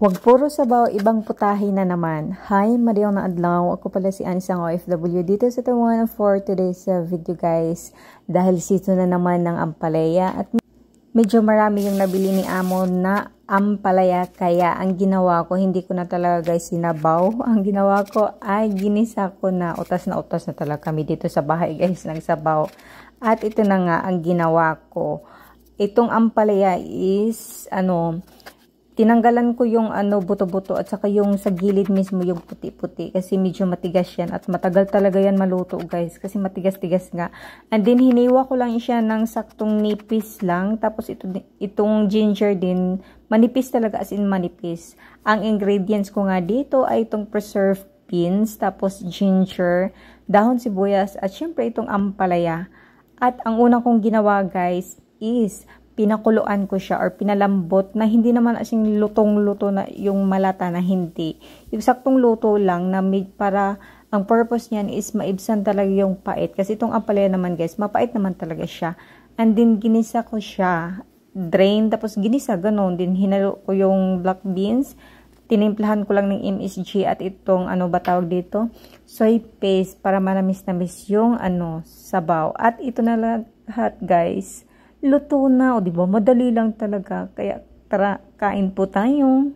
Wag puro sabaw, ibang putahe na naman. Hi, Mariong na adlaw. Ako pala si Anne, isang OFW dito sa Taiwan for today's video guys. Dahil season na naman ng ampalaya at medyo marami yung nabili ni Amo na ampalaya. Kaya ang ginawa ko, hindi ko na talaga guys sinabaw. Ang ginawa ko ay ginisa ko na utas na talaga kami dito sa bahay guys ng sabaw. At ito na nga ang ginawa ko. Itong ampalaya is tinanggalan ko yung buto-buto at saka yung sa gilid mismo yung puti-puti kasi medyo matigas yan at matagal talaga yan maluto guys kasi matigas-tigas nga. And then hiniwa ko lang siya ng saktong nipis lang, tapos itong ginger din manipis talaga, as in manipis. Ang ingredients ko nga dito ay itong preserved beans, tapos ginger, dahon sibuyas at syempre itong ampalaya. At ang una kong ginawa guys is pinakuluan ko siya or pinalambot na hindi naman asing lutong-luto na yung malata na hindi. Yung saktong luto lang na para ang purpose niyan is maibsan talaga yung pait. Kasi itong ampalaya naman guys, mapait naman talaga siya. And then ginisa ko siya, drain, tapos ginisa, ganun. Din hinalo ko yung black beans, tinimplahan ko lang ng MSG at itong ba tawag dito, soy paste para manamis-namis yung sabaw. At ito na lahat guys, luto na, o diba? Madali lang talaga. Kaya tara, kain po tayo.